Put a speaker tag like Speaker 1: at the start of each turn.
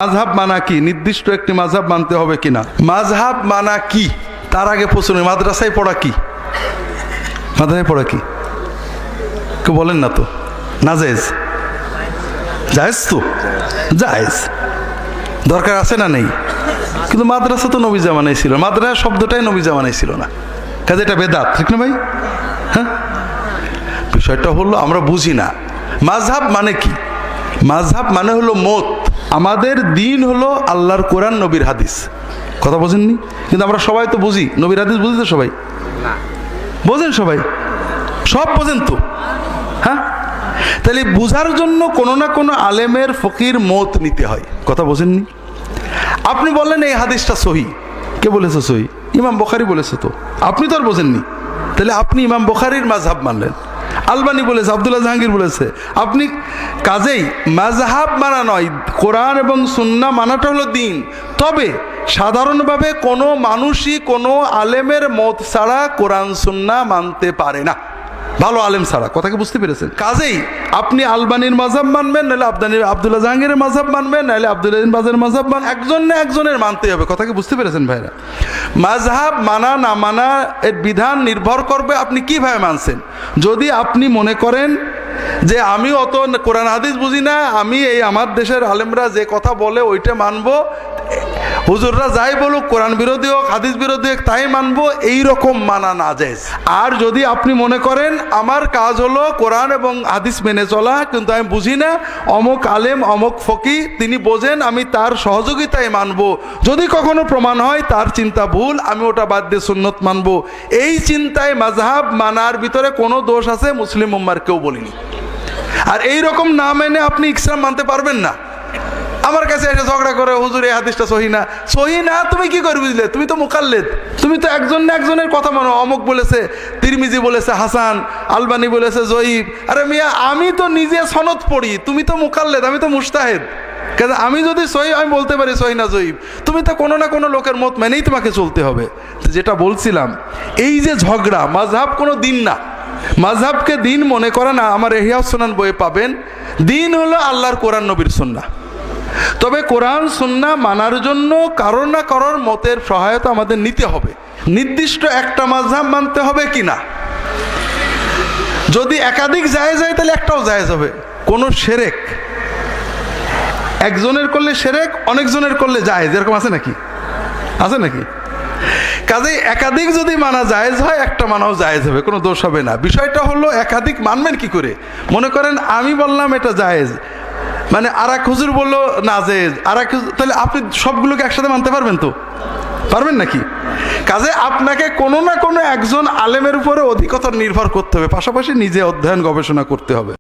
Speaker 1: মাযহাব মানা কি? নির্দিষ্ট একটি মাযহাব মানতে হবে কিনা? মাযহাব মানা কি তার আগে প্রশ্ন, মাদ্রাসায় পড়া কি? মাদ্রাসায় পড়া কি কেউ বলেন না তো? না জায়েজ? জায়েজ তো, জায়েজ, দরকার আছে না নেই? কিন্তু মাদ্রাসা তো নবী জামানায় ছিল, মাদ্রাসা শব্দটাই নবী জামানায় ছিল না, কাজে এটা বেদাত, ঠিক না ভাই? হ্যাঁ, বিষয়টা হলো আমরা বুঝি না মাযহাব মানে কি। মাযহাব মানে হলো মত। আমাদের দিন হলো আল্লাহর কোরআন, নবীর হাদিস। কথা বোঝেননি? কিন্তু আমরা সবাই তো বুঝি, নবীর হাদিস বুঝি তো সবাই? বোঝেন সবাই? সব বোঝেন তো? হ্যাঁ, তাহলে বুঝার জন্য কোনো না কোনো আলেমের ফকির মত নিতে হয়। কথা বোঝেননি? আপনি বললেন এই হাদিসটা সহি, কে বলেছে সহি? ইমাম বুখারী বলেছে, তো আপনি তো আর বোঝেননি, তাহলে আপনি ইমাম বুখারীর মাযহাব মানলেন। আলবানী বলেছে, আব্দুল্লাহ জাহাঙ্গীর বলেছে, আপনি কাজেই মাযহাব মানা নয়, কোরআন এবং সুন্নাহ মানাটা হলো দিন। তবে সাধারণভাবে কোনো মানুষই কোনো আলেমের মত ছাড়া কোরআন সুন্নাহ মানতে পারে না, ভালো আলেম ছাড়া। কথাকে বুঝতে পেরেছেন? কাজেই আপনি আলবানীর মাযহাব মানবেন, নাহলে আব্দুল্লাহ জাহাঙ্গীরের মাযহাব মানবেন, নাহলে আব্দুল্লাহ বাজের মাযহাব একজন না একজনের মানতে হবে। কথাকে বুঝতে পেরেছেন ভাইরা? মাযহাব মানা না মানা এর বিধান নির্ভর করবে আপনি কিভাবে মানছেন। যদি আপনি মনে করেন যে আমি অত কোরআন হাদিস বুঝি না, আমি এই আমার দেশের আলেমরা যে কথা বলে ওইটা মানবো, হুজুররা যাই বলুক, কোরআন বিরোধী হোক হাদিস বিরোধী হোক তাই মানবো, এইরকম মানা না জায়েজ। আর যদি আপনি মনে করেন আমার কাজ হলো কোরআন এবং হাদিস মেনে চলা, কিন্তু আমি বুঝি না, অমুক আলেম অমুক ফকি তিনি বোঝেন, আমি তার সহযোগিতায় মানবো, যদি কখনো প্রমাণ হয় তার চিন্তা ভুল, আমি ওটা বাদ দিয়ে সুন্নত মানবো, এই চিন্তায় মাযহাব মানার ভিতরে কোনো দোষ আছে মুসলিম উম্মার কেউ বলিনি। আর এই রকম না মেনে আপনি ইসলাম মানতে পারবেন না। আমার কাছে এসে ঝগড়া করে, হুজুর এই হাদিসটা সহি না। সহি না তুমি কি করে বুঝলে? তুমি তো মুকাল্লিদ, তুমি তো একজন না একজনের কথা মানো। অমুক বলেছে তিরমিজি বলেছে হাসান, আলবানী বলেছে জয়ীব। আরে মিয়া, আমি তো নিজে সনদ পড়ি, তুমি তো মুকাল্লিদ, আমি তো মুজতাহিদ। কাজে আমি যদি সহি আমি বলতে পারি সহি না জয়ীব, তুমি তো কোনো না কোনো লোকের মত মেনেই তোমাকে চলতে হবে। যেটা বলছিলাম, এই যে ঝগড়া, মাযহাব কোনো দিন না। মাযহাবকে দিন মনে করে না। আমার ইহয়া সুনান বইয়ে পাবেন, দিন হলো আল্লাহর কোরআন নবীর সুন্নাহ। তবে কোরআন সুন্নাহ মানার জন্য কারোর না কারোর মতের সহায়তা আমাদের নিতে হবে। নির্দিষ্ট একটা মাযহাব মানতে হবে কিনা, যদি একাধিক জায়েজ হয় তাহলে একটাও জায়েজ হবে। কোনো শিরক একজনের করলে শিরক, অনেকজনের করলে জায়েজ, এরকম আছে নাকি? আছে নাকি? কাজেই একাধিক যদি মানা জায়েজ হয়, একটা মানাও জায়েজ হবে, কোনো দোষ হবে না। বিষয়টা হলো একাধিক মানবেন কি করে। মনে করেন আমি বললাম এটা জায়েজ, মানে আর এক হুজুর বললো না জায়েজ, আর এক, তাহলে আপনি সবগুলোকে একসাথে মানতে পারবেন তো? পারবেন নাকি? কাজে আপনাকে কোনো না কোনো একজন আলেমের উপরে অধিকতর নির্ভর করতে হবে, পাশাপাশি নিজে অধ্যয়ন গবেষণা করতে হবে।